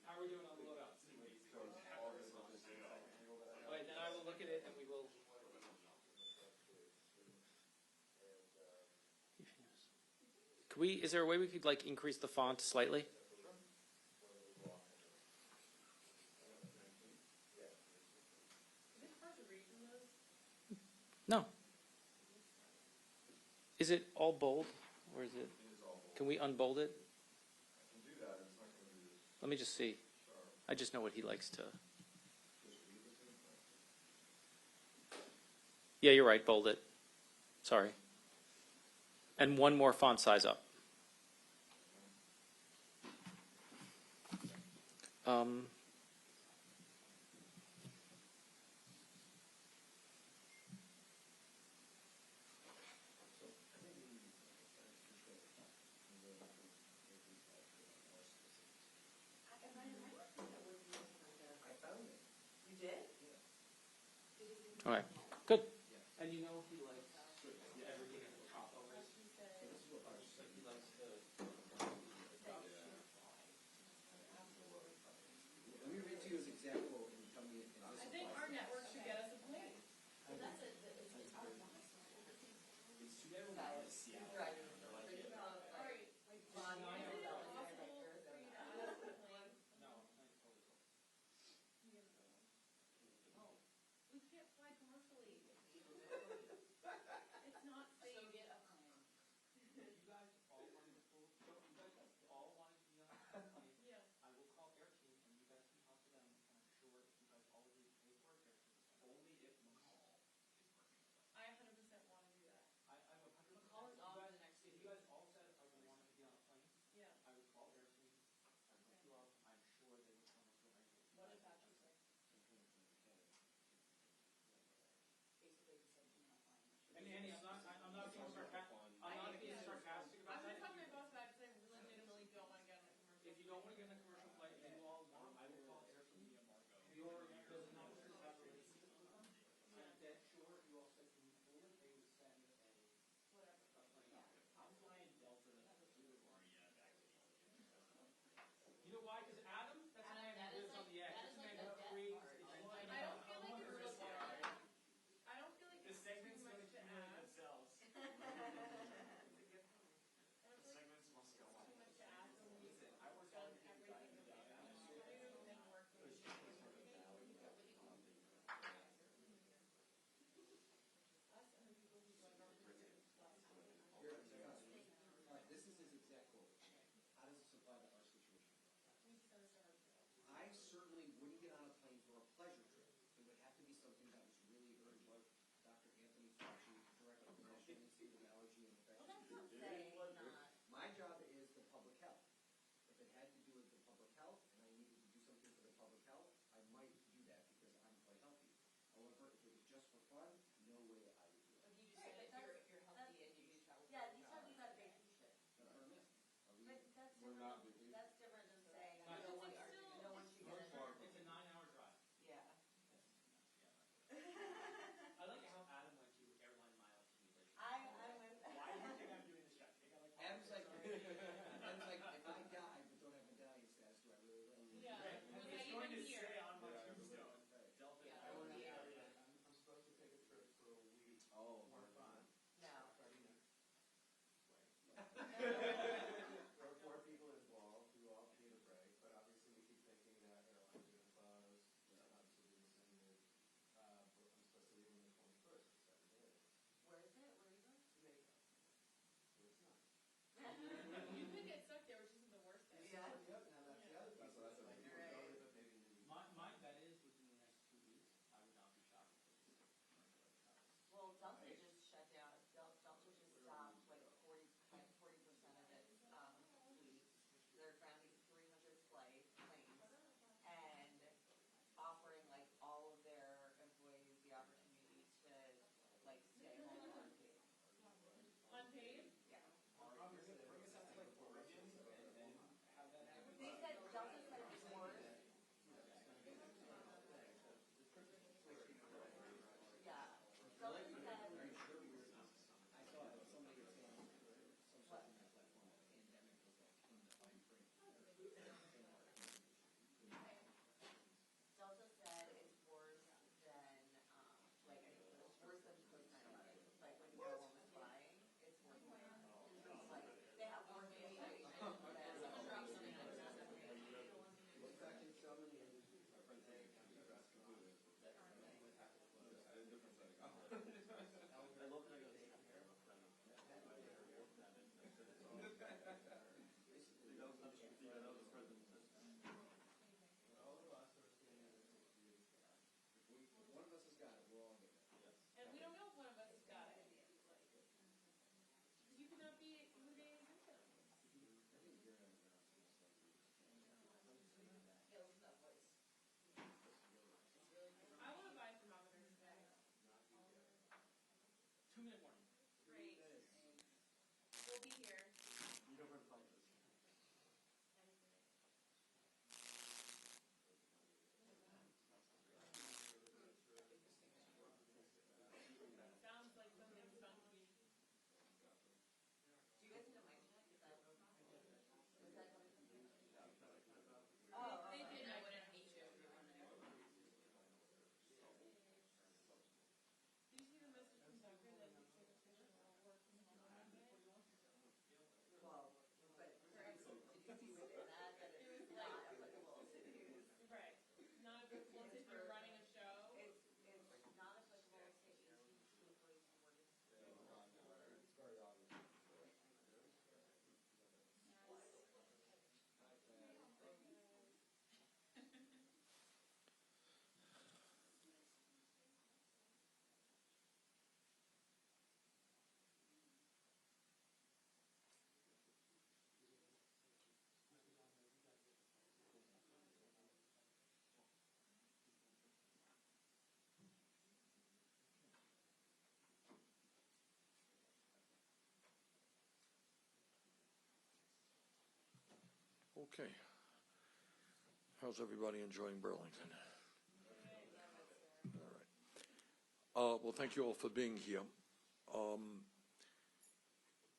How are we doing on the loadout? Okay, then I will look at it and we will. Could we? Is there a way we could like increase the font slightly? No. Is it all bold, or is it? Can we unbold it? I can do that. It's not going to do this. Let me just see. I just know what he likes to. Yeah, you're right. Bold it. Sorry. And one more font size up. All right. Good. And you know he likes everything at the top always. He likes to. Let me read to you his example and tell me if this I think our network should get us a plane. Well, that's it. It's our boss. It's too bad we're not in Seattle. Right. All right. Is it possible for you to ask a plane? No, I'm totally cool. Oh, we can't fly commercially. It's not safe. So get a plane. You guys all wanted to pull. You guys all wanted to be on a plane. Yes. I will call Air Team and you guys can talk to them. And I'm sure if you guys all agree to pay for it, Air Team is only if McCall is working with us. I 100% want to do that. I'm 100%. McCall is off the next If week. you guys all said I would want to be on a plane, Yeah. I would call Air Team. I would hook you up. I'm sure they would come up with an idea. What did Patrick say? Basically, the 17 on a plane. And Andy, I'm not being sarcastic. I'm not being sarcastic I'm about going to that. talk to my boss about it because I legitimately don't want to get on a commercial. If you don't want to get in a commercial flight and you all want, I will call Air Team. Your building officers have relationships with them. I'm dead sure if you all said to move forward, they would send a Whatever. plane. I'm flying Delta. You know why? Because Adam, that's a man That who is lives like, on the edge. that This is like man the who death creates. part. I don't feel like it's so hard. I don't feel like The it's segments too much don't to accumulate ask. themselves. I don't feel like Segments must go it's on. too much to ask when we've Listen, I worked done hard to get you guys everything to that die. we can do and working. Us and the people who like our business last time. Here, check out. All right, this is his exact quote. How does this apply to our situation? We send us to our bill. I certainly wouldn't get on a plane for a pleasure trip. It would have to be something that was really urgent, like Dr. Anthony Fauci, Director of the National Institute of Allergy and Well, Infectious that's not Diseases. saying not. My job is the public health. If it had to do with the public health and I needed to do something for the public health, I might do that because I'm quite healthy. However, if it was just for fun, no way I would do it. But you just said if you're healthy and you do travel. Yeah, he's talking about vacation. That's what I'm asking. Are we? But that's We're different. not vacation. That's different than saying No, no one, still- no one should get a. It's a 9-hour drive. Yeah. I like how Adam went to airline miles accumulation. I went. Why do you think I'm doing this job? You think I like Adam's like, if I die but don't have medallion status, do I really live? Yeah. Was I It's going even to here? say on my Yeah, tombstone, Delta. Yeah, I want to yeah. I'm supposed to take a trip for a week. Oh, More fun. No. Friday night. There are 4 people involved. be here. You don't run finance. Sounds like something funky. Do you guys need a mic check? Is that, was that coming from you? Oh, They okay. did, I wouldn't hate you if you wanted to. Did you see the message from Tucker that he said officials will work from home Monday? Well, but, right, so did you see within that, that it's not applicable to use? Right. Not applicable if you're running a show. It's not applicable to 18 employees who work in school. It's very obvious. Okay. How's everybody enjoying Burlington? All right. Well, thank you all for being here.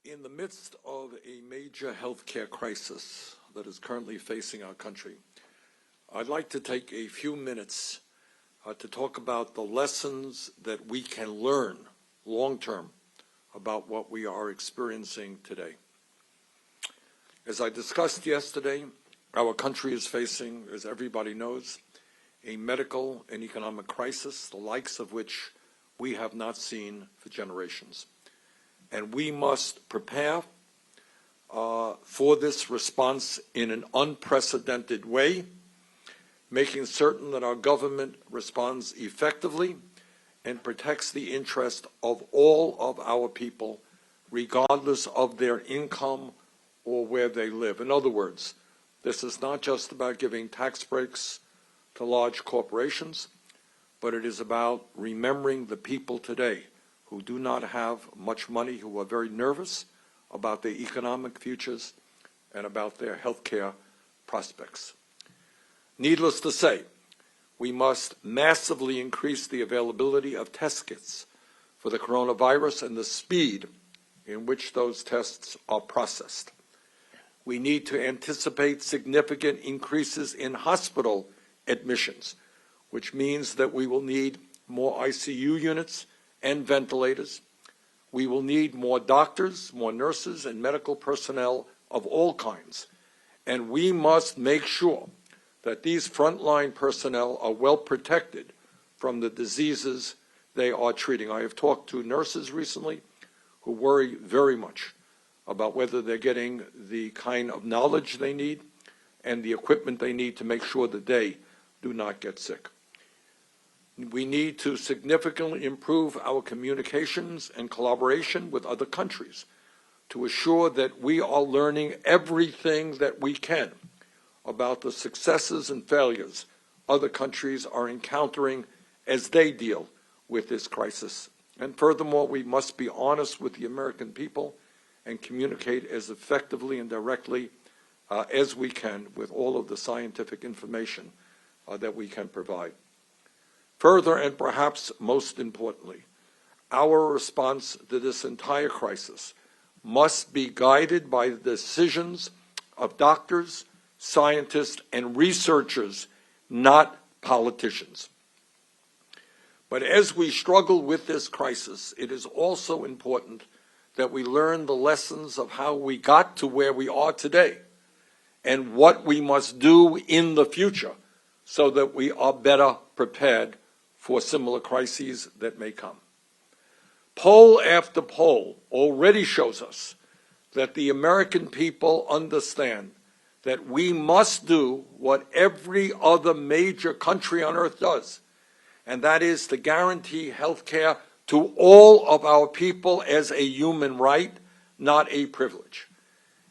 In the midst of a major healthcare crisis that is currently facing our country, I'd like to take a few minutes to talk about the lessons that we can learn long-term about what we are experiencing today. As I discussed yesterday, our country is facing, as everybody knows, a medical and economic crisis, the likes of which we have not seen for generations. And we must prepare for this response in an unprecedented way, making certain that our government responds effectively and protects the interest of all of our people, regardless of their income or where they live. In other words, this is not just about giving tax breaks to large corporations, but it is about remembering the people today who do not have much money, who are very nervous about their economic futures and about their health care prospects. Needless to say, we must massively increase the availability of test kits for the coronavirus and the speed in which those tests are processed. We need to anticipate significant increases in hospital admissions, which means that we will need more ICU units and ventilators. We will need more doctors, more nurses, and medical personnel of all kinds. And we must make sure that these frontline personnel are well protected from the diseases they are treating. I have talked to nurses recently who worry very much about whether they're getting the kind of knowledge they need and the equipment they need to make sure that they do not get sick. We need to significantly improve our communications and collaboration with other countries to assure that we are learning everything that we can about the successes and failures other countries are encountering as they deal with this crisis. And furthermore, we must be honest with the American people and communicate as effectively and directly as we can with all of the scientific information that we can provide. Further, and perhaps most importantly, our response to this entire crisis must be guided by the decisions of doctors, scientists, and researchers, not politicians. But as we struggle with this crisis, it is also important that we learn the lessons of how we got to where we are today and what we must do in the future so that we are better prepared for similar crises that may come. Poll after poll already shows us that the American people understand that we must do what every other major country on earth does, and that is to guarantee health care to all of our people as a human right, not a privilege.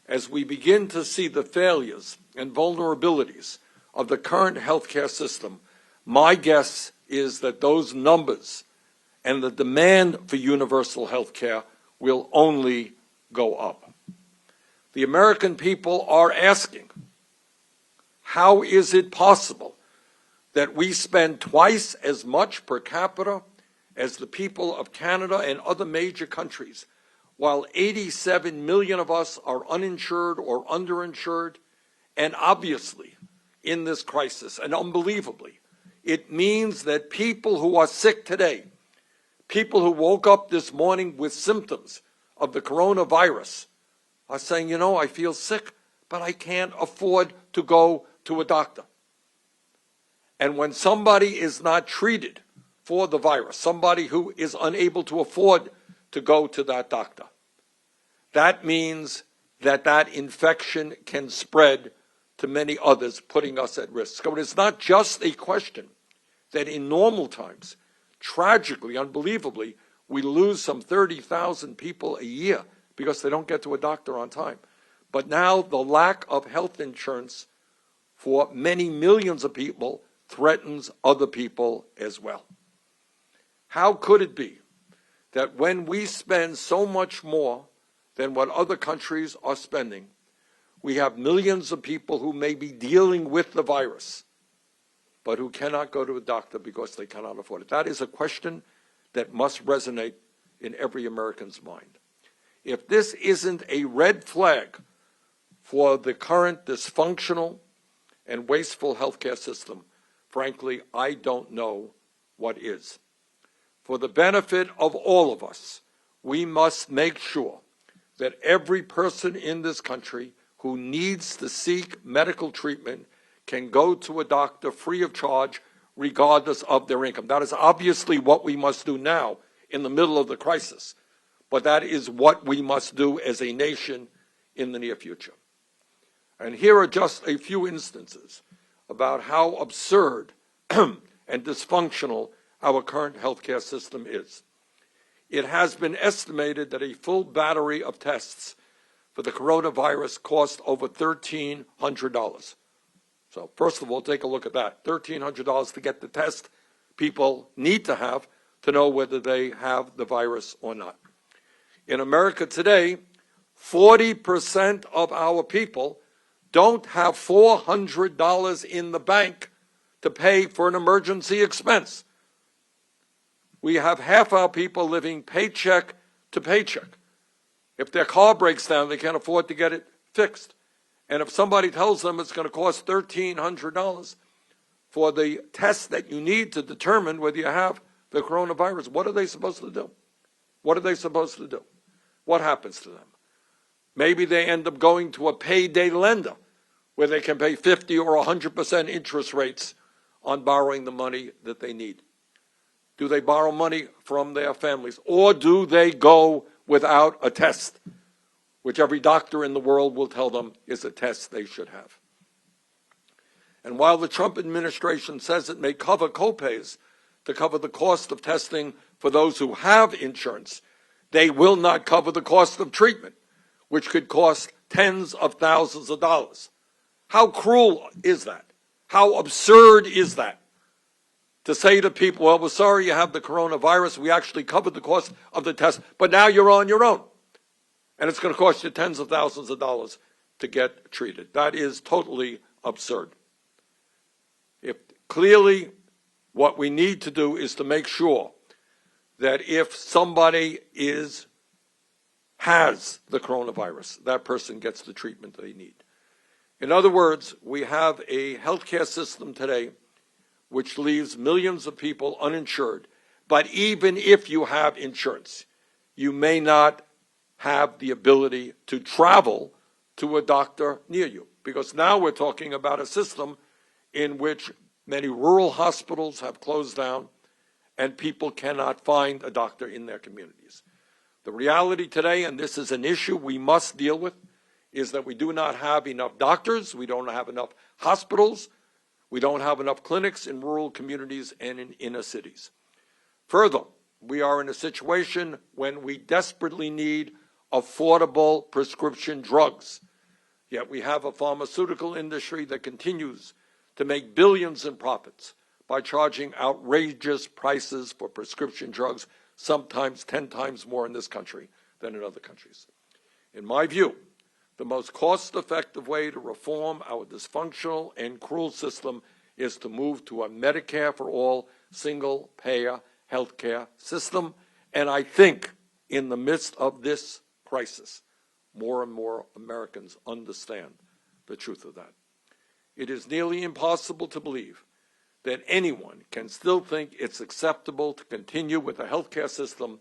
As we begin to see the failures and vulnerabilities of the current healthcare system, my guess is that those numbers and the demand for universal health care will only go up. The American people are asking, how is it possible that we spend twice as much per capita as the people of Canada and other major countries, while 87 million of us are uninsured or underinsured? And obviously, in this crisis, and unbelievably, it means that people who are sick today, people who woke up this morning with symptoms of the coronavirus, are saying, you know, I feel sick, but I can't afford to go to a doctor. And when somebody is not treated for the virus, somebody who is unable to afford to go to that doctor, that means that that infection can spread to many others, putting us at risk. So it is not just a question that in normal times, tragically, unbelievably, we lose some 30,000 people a year because they don't get to a doctor on time. But now the lack of health insurance for many millions of people threatens other people as well. How could it be that when we spend so much more than what other countries are spending, we have millions of people who may be dealing with the virus, but who cannot go to a doctor because they cannot afford it? That is a question that must resonate in every American's mind. If this isn't a red flag for the current dysfunctional and wasteful healthcare system, frankly, I don't know what is. For the benefit of all of us, we must make sure that every person in this country who needs to seek medical treatment can go to a doctor free of charge, regardless of their income. That is obviously what we must do now in the middle of the crisis, but that is what we must do as a nation in the near future. And here are just a few instances about how absurd and dysfunctional our current healthcare system is. It has been estimated that a full battery of tests for the coronavirus cost over $1,300. So first of all, take a look at that. $1,300 to get the test people need to have to know whether they have the virus or not. In America today, 40% of our people don't have $400 in the bank to pay for an emergency expense. We have half our people living paycheck to paycheck. If their car breaks down, they can't afford to get it fixed. And if somebody tells them it's going to cost $1,300 for the test that you need to determine whether you have the coronavirus, what are they supposed to do? What are they supposed to do? What happens to them? Maybe they end up going to a payday lender where they can pay 50 or 100% interest rates on borrowing the money that they need. Do they borrow money from their families? Or do they go without a test, which every doctor in the world will tell them is a test they should have? And while the Trump administration says it may cover copays to cover the cost of testing for those who have insurance, they will not cover the cost of treatment, which could cost tens of thousands of dollars. How cruel is that? How absurd is that? To say to people, well, we're sorry you have the coronavirus. We actually covered the cost of the test, but now you're on your own. And it's going to cost you tens of thousands of dollars to get treated. That is totally absurd. If clearly what we need to do is to make sure that if somebody has the coronavirus, that person gets the treatment they need. In other words, we have a healthcare system today which leaves millions of people uninsured. But even if you have insurance, you may not have the ability to travel to a doctor near you. Because now we're talking about a system in which many rural hospitals have closed down and people cannot find a doctor in their communities. The reality today, and this is an issue we must deal with, is that we do not have enough doctors, we don't have enough hospitals, we don't have enough clinics in rural communities and in inner cities. Further, we are in a situation when we desperately need affordable prescription drugs. Yet we have a pharmaceutical industry that continues to make billions in profits by charging outrageous prices for prescription drugs, sometimes 10 times more in this country than in other countries. In my view, The most cost-effective way to reform our dysfunctional and cruel system is to move to a Medicare for all, single-payer health care system. And I think in the midst of this crisis, more and more Americans understand the truth of that. It is nearly impossible to believe that anyone can still think it's acceptable to continue with a healthcare system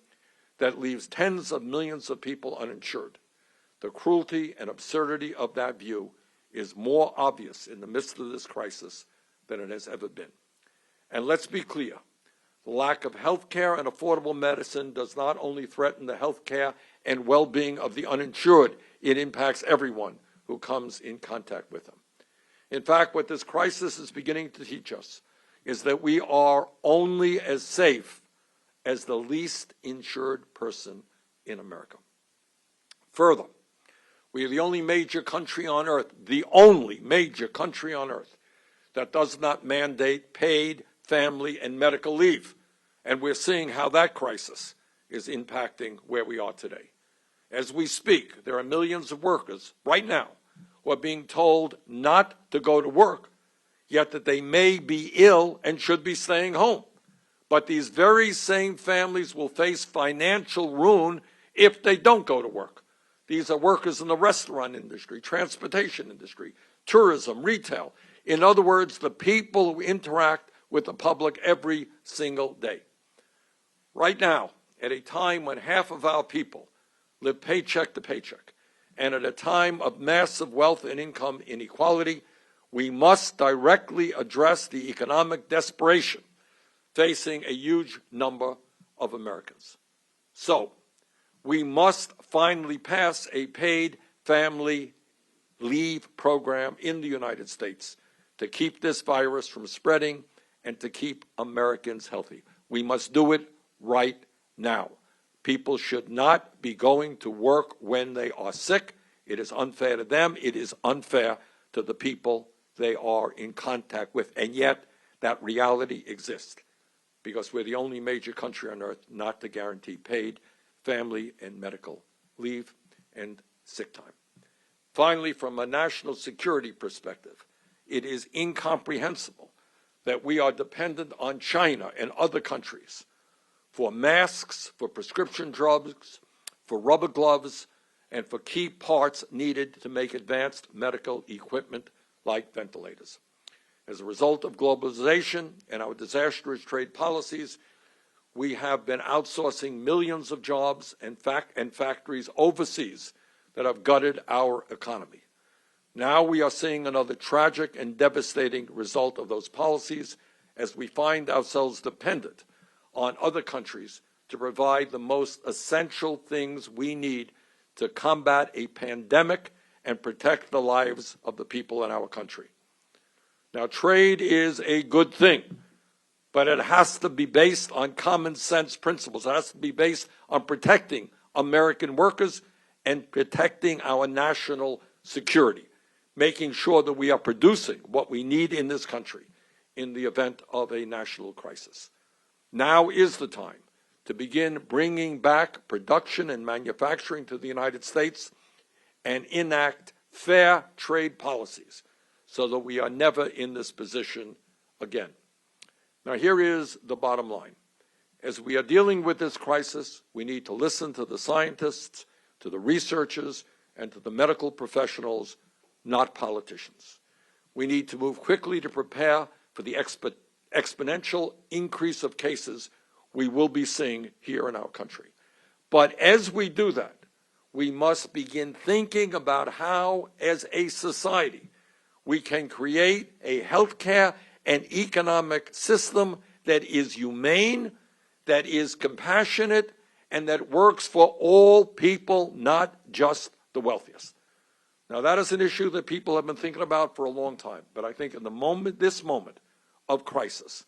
that leaves tens of millions of people uninsured. The cruelty and absurdity of that view is more obvious in the midst of this crisis than it has ever been. And let's be clear, the lack of health care and affordable medicine does not only threaten the health care and well-being of the uninsured, it impacts everyone who comes in contact with them. In fact, what this crisis is beginning to teach us is that we are only as safe as the least insured person in America. Further, we are the only major country on earth, the only major country on earth that does not mandate paid family and medical leave. And we're seeing how that crisis is impacting where we are today. As we speak, there are millions of workers right now who are being told not to go to work, yet that they may be ill and should be staying home. But these very same families will face financial ruin if they don't go to work. These are workers in the restaurant industry, transportation industry, tourism, retail. In other words, the people who interact with the public every single day. Right now, at a time when half of our people live paycheck to paycheck, and at a time of massive wealth and income inequality, we must directly address the economic desperation facing a huge number of Americans. So, we must finally pass a paid family leave program in the United States to keep this virus from spreading and to keep Americans healthy. We must do it right now. People should not be going to work when they are sick. It is unfair to them. It is unfair to the people they are in contact with. And yet, that reality exists because we're the only major country on earth not to guarantee paid family and medical leave and sick time. Finally, from a national security perspective, it is incomprehensible that we are dependent on China and other countries for masks, for prescription drugs, for rubber gloves, and for key parts needed to make advanced medical equipment like ventilators. As a result of globalization and our disastrous trade policies, we have been outsourcing millions of jobs and factories overseas that have gutted our economy. Now we are seeing another tragic and devastating result of those policies as we find ourselves dependent on other countries to provide the most essential things we need to combat a pandemic and protect the lives of the people in our country. Now, trade is a good thing, but it has to be based on common sense principles. It has to be based on protecting American workers and protecting our national security, making sure that we are producing what we need in this country in the event of a national crisis. Now is the time to begin bringing back production and manufacturing to the United States and enact fair trade policies so that we are never in this position again. Now, here is the bottom line. As we are dealing with this crisis, we need to listen to the scientists, to the researchers, and to the medical professionals, not politicians. We need to move quickly to prepare for the exponential increase of cases we will be seeing here in our country. But as we do that, we must begin thinking about how, as a society, we can create a healthcare and economic system that is humane, that is compassionate, and that works for all people, not just the wealthiest. Now, that is an issue that people have been thinking about for a long time, but I think in this moment of crisis,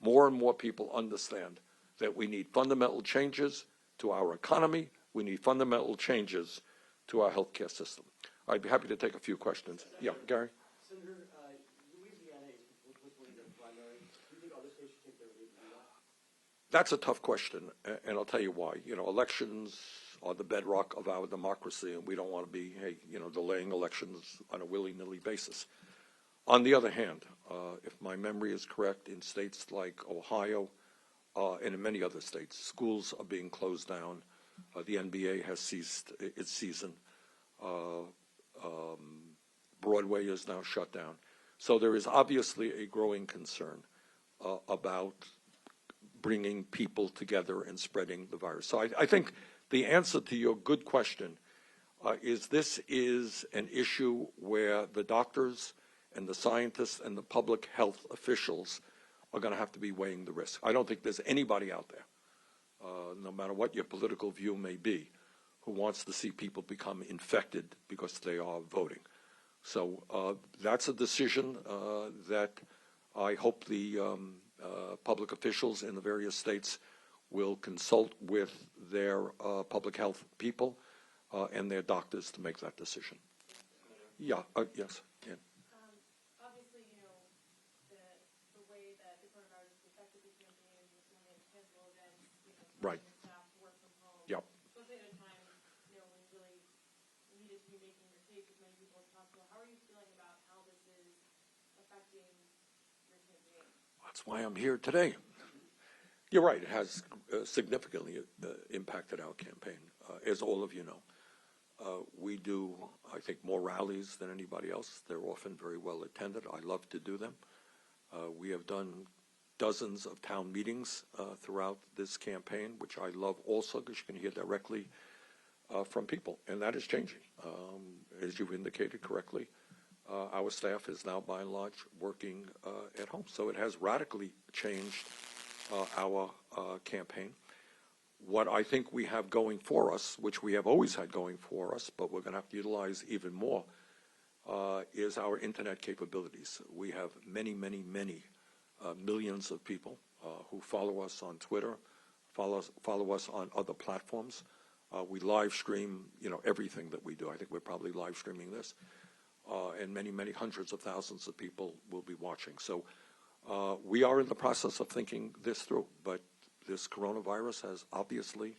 more and more people understand that we need fundamental changes to our economy, we need fundamental changes to our healthcare system. I'd be happy to take a few questions. Yeah, Gary? Senator, Louisiana was winning the primary. Do you think other states should take their lead? That's a tough question, and I'll tell you why. You know, elections are the bedrock of our democracy, and we don't want to be, delaying elections on a willy-nilly basis. On the other hand, if my memory is correct, in states like Ohio and in many other states, schools are being closed down. The NBA has ceased its season. Broadway is now shut down. So there is obviously a growing concern about bringing people together and spreading the virus. So I think the answer to your good question is this is an issue where the doctors and the scientists and the public health officials are going to have to be weighing the risk. I don't think there's anybody out there, no matter what your political view may be, who wants to see people become infected because they are voting. So that's a decision that I hope the public officials in the various states will consult with their public health people and their doctors to make that decision. Yeah, yes. Yeah. Obviously, the way that the coronavirus has affected the campaign is just only a handful of events, Right. staff to work from home. Yep. Especially at a time, when you really needed to be making your case with many people as possible. How are you feeling about how this is affecting your campaign? That's why I'm here today. You're right, it has significantly impacted our campaign, as all of you know. We do, I think, more rallies than anybody else. They're often very well attended. I love to do them. We have done dozens of town meetings throughout this campaign, which I love also because you can hear directly from people, and that is changing. As you've indicated correctly, our staff is now, by and large, working at home. So it has radically changed our campaign. What I think we have going for us, which we have always had going for us, but we're going to have to utilize even more, is our internet capabilities. We have many, many, many millions of people who follow us on Twitter, follow us on other platforms. We live stream, everything that we do. I think we're probably live streaming this, and many, many hundreds of thousands of people will be watching. So we are in the process of thinking this through, but this coronavirus has obviously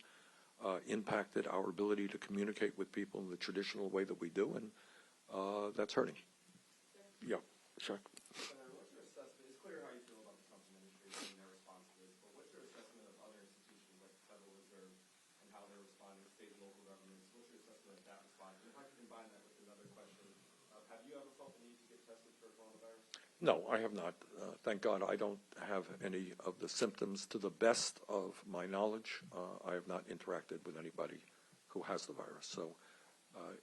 impacted our ability to communicate with people in the traditional way that we do, and that's hurting. Yeah, sure. Senator, what's your assessment? It's clear how you feel about the Trump administration and their response to this, but what's your assessment of other institutions like the Federal Reserve and how they're responding, state and local governments? What's your assessment of that response? And if I can combine that with another question, have you ever felt the need to get tested for coronavirus? No, I have not. Thank God I don't have any of the symptoms. To the best of my knowledge, I have not interacted with anybody who has the virus. So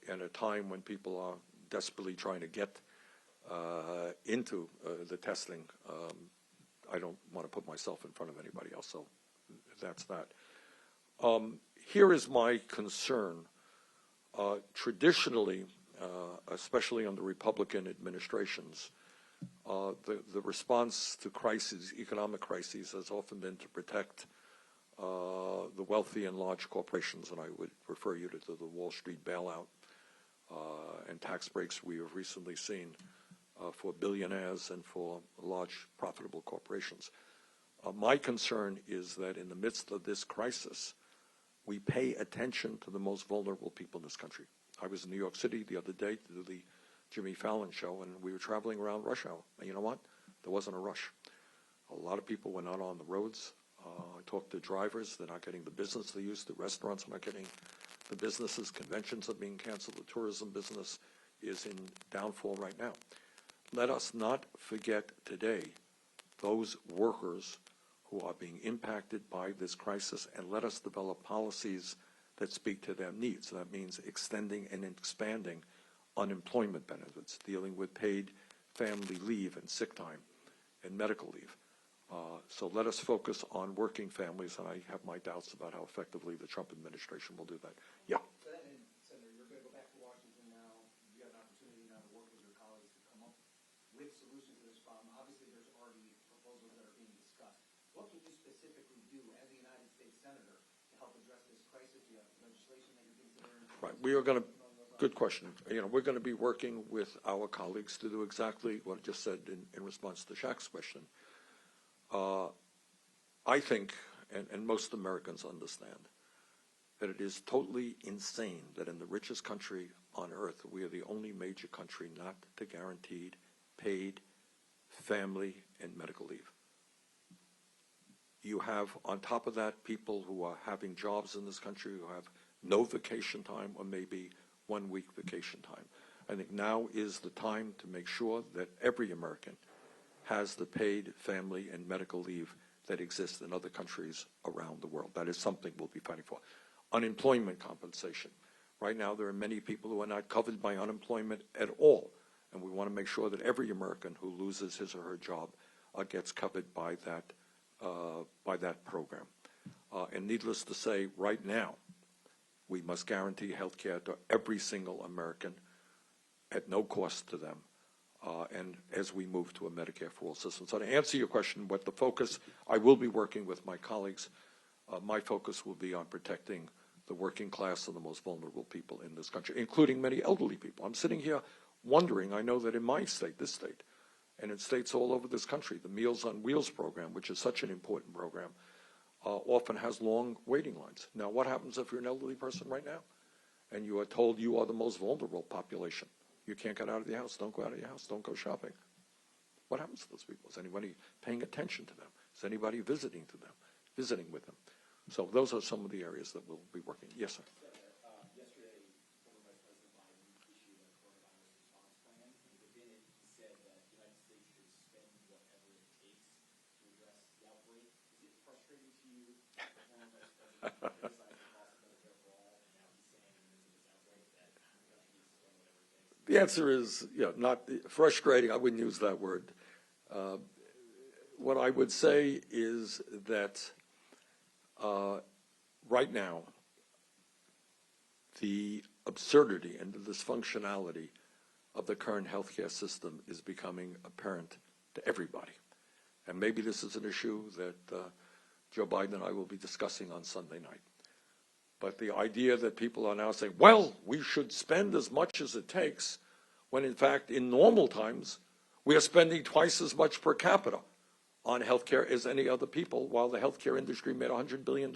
at a time when people are desperately trying to get into the testing, I don't want to put myself in front of anybody else. So that's that. Here is my concern. Traditionally, especially under Republican administrations, the response to crises, economic crises, has often been to protect the wealthy and large corporations, and I would refer you to the Wall Street bailout and tax breaks we have recently seen for billionaires and for large profitable corporations. My concern is that in the midst of this crisis, we pay attention to the most vulnerable people in this country. I was in New York City the other day to do the Jimmy Fallon show, and we were traveling around rush hour. And you know what? There wasn't a rush. A lot of people were not on the roads. I talked to drivers. They're not getting the business they used to. Restaurants are not getting the businesses. Conventions are being canceled. The tourism business is in downfall right now. Let us not forget today those workers who are being impacted by this crisis, and let us develop policies that speak to their needs. That means extending and expanding unemployment benefits, dealing with paid family leave and sick time and medical leave. So let us focus on working families, and I have my doubts about how effectively the Trump administration will do that. Yeah. Senator, you're going to go back to Washington now. You have an opportunity now to work with your colleagues to come up with solutions to this problem. Obviously, there's already proposals that are being discussed. What can you specifically do as a United States Senator to help address this crisis? Do you have legislation that you're considering? Right. We are going to. Good question. We're going to be working with our colleagues to do exactly what I just said in response to Shaq's question. I think, and most Americans understand, that it is totally insane that in the richest country on earth, we are the only major country not to guarantee paid family and medical leave. You have, on top of that, people who are having jobs in this country who have no vacation time or maybe 1 week vacation time. I think now is the time to make sure that every American has the paid family and medical leave that exists in other countries around the world. That is something we'll be fighting for. Unemployment compensation. Right now, there are many people who are not covered by unemployment at all, and we want to make sure that every American who loses his or her job gets covered by that program. And needless to say, right now, we must guarantee health care to every single American at no cost to them, and as we move to a Medicare for all system. So to answer your question, what the focus, I will be working with my colleagues. My focus will be on protecting the working class and the most vulnerable people in this country, including many elderly people. I'm sitting here wondering, I know that in my state, this state, and in states all over this country, the Meals on Wheels program, which is such an important program, often has long waiting lines. Now, what happens if you're an elderly person right now and you are told you are the most vulnerable population? You can't get out of the house. Don't go out of your house. Don't go shopping. What happens to those people? Is anybody paying attention to them? Is anybody visiting with them? So those are some of the areas that we'll be working. Yes, sir. Yesterday, former Vice President Biden issued a coronavirus response plan, and within it, he said that the United States should spend whatever it takes to address the outbreak. Is it frustrating to you, the former Vice President, criticizing the cost of Medicare for all, and now he's saying in the midst of this outbreak that the country needs to spend whatever it takes? The answer is, not frustrating. I wouldn't use that word. What I would say is that right now, the absurdity and the dysfunctionality of the current healthcare system is becoming apparent to everybody. And maybe this is an issue that Joe Biden and I will be discussing on Sunday night. But the idea that people are now saying, well, we should spend as much as it takes, when in fact, in normal times, we are spending twice as much per capita on healthcare as any other people, while the healthcare industry made $100 billion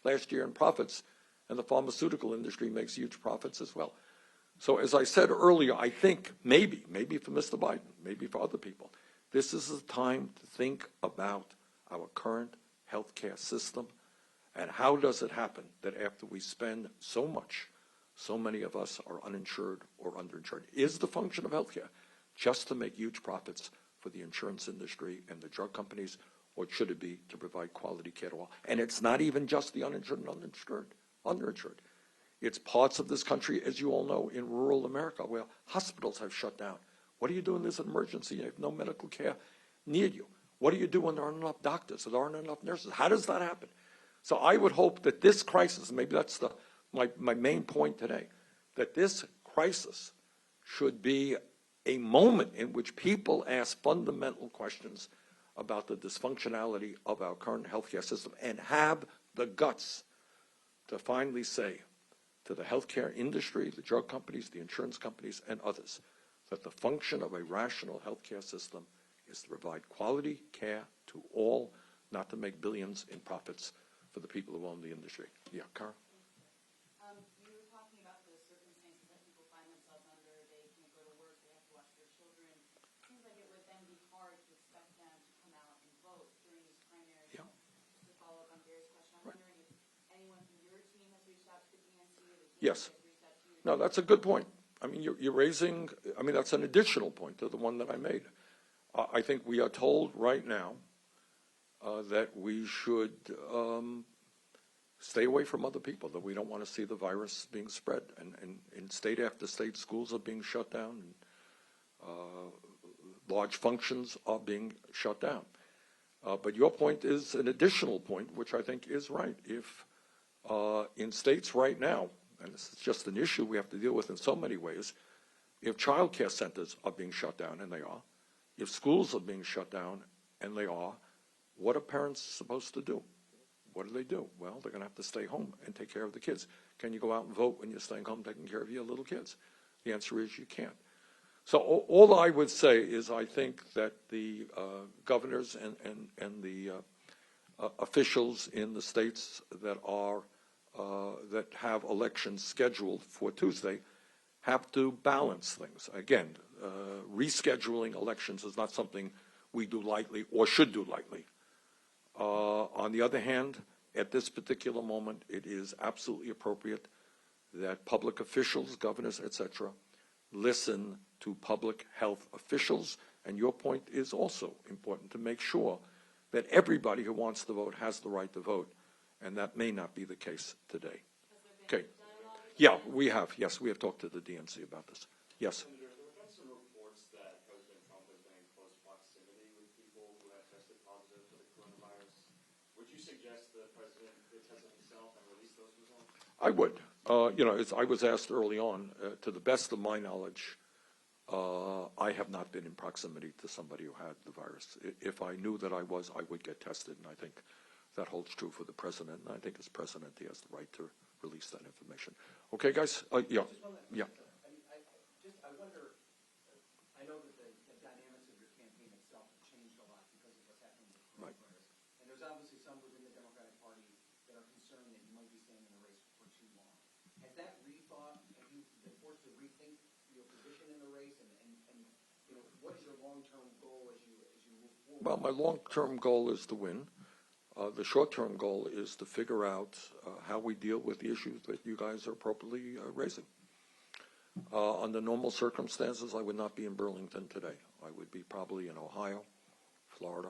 last year in profits, and the pharmaceutical industry makes huge profits as well. So as I said earlier, I think maybe for Mr. Biden, maybe for other people, this is the time to think about our current healthcare system and how does it happen that after we spend so much, so many of us are uninsured or underinsured. Is the function of healthcare just to make huge profits for the insurance industry and the drug companies, or should it be to provide quality care to all? And it's not even just the uninsured and underinsured. It's parts of this country, as you all know, in rural America, where hospitals have shut down. What do you do in this emergency? You have no medical care near you. What do you do when there aren't enough doctors, there aren't enough nurses? How does that happen? So I would hope that this crisis, maybe that's my main point today, that this crisis should be a moment in which people ask fundamental questions about the dysfunctionality of our current healthcare system and have the guts to finally say to the healthcare industry, the drug companies, the insurance companies, and others, that the function of a rational healthcare system is to provide quality care to all, not to make billions in profits for the people who own the industry. Yeah, Carl? You were talking about the circumstances that people find themselves under. They can't go to work. They have to watch their children. It seems like it would then be hard to expect them to come out and vote during these primaries. Yeah. Just to follow up on Gary's question, I'm wondering if anyone from your team has reached out to the DNC or the team Yes. has reached out to you. No, that's a good point. I mean, you're raising, that's an additional point to the one that I made. I think we are told right now that we should stay away from other people, that we don't want to see the virus being spread. And in state after state, schools are being shut down, and large functions are being shut down. But your point is an additional point, which I think is right. If in states right now, and this is just an issue we have to deal with in so many ways, if child care centers are being shut down, and they are, if schools are being shut down, and they are, what are parents supposed to do? What do? Well, they're going to have to stay home and take care of the kids. Can you go out and vote when you're staying home taking care of your little kids? The answer is you can't. So all I would say is I think that the governors and the officials in the states that are that have elections scheduled for Tuesday have to balance things. Again, rescheduling elections is not something we do lightly or should do lightly. On the other hand, at this particular moment, it is absolutely appropriate that public officials, governors, etc., listen to public health officials. And your point is also important, to make sure that everybody who wants to vote has the right to vote. And that may not be the case today. Okay. Yeah, we have. Yes, we have talked to the DNC about this. Yes. Senator, there have been some reports that President Trump has been in close proximity with people who have tested positive for the coronavirus. Would you suggest the president did test it himself and release those results? I would. I was asked early on, to the best of my knowledge, I have not been in proximity to somebody who had the virus. If I knew that I was, I would get tested, and I think that holds true for the president. And I think as president, he has the right to release that information. Okay, guys? Yeah. Yeah. I wonder, I know that the dynamics of your campaign itself have changed a lot because of what's happening with the coronavirus. Right. And there's obviously some within the Democratic Party that are concerned that you might be staying in the race for too long. Has that rethought, have you been forced to rethink your position in the race, and what is your long-term goal as you move forward? Well, my long-term goal is to win. The short-term goal is to figure out how we deal with the issues that you guys are appropriately raising. Under normal circumstances, I would not be in Burlington today. I would be probably in Ohio, Florida,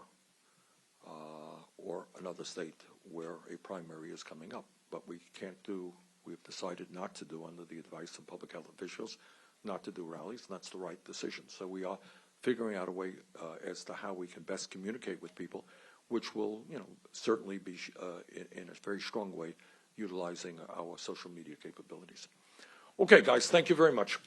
or another state where a primary is coming up. But we've decided not to do, under the advice of public health officials, not to do rallies, and that's the right decision. So we are figuring out a way as to how we can best communicate with people, which will, certainly be in a very strong way utilizing our social media capabilities. Okay, guys, thank you very much.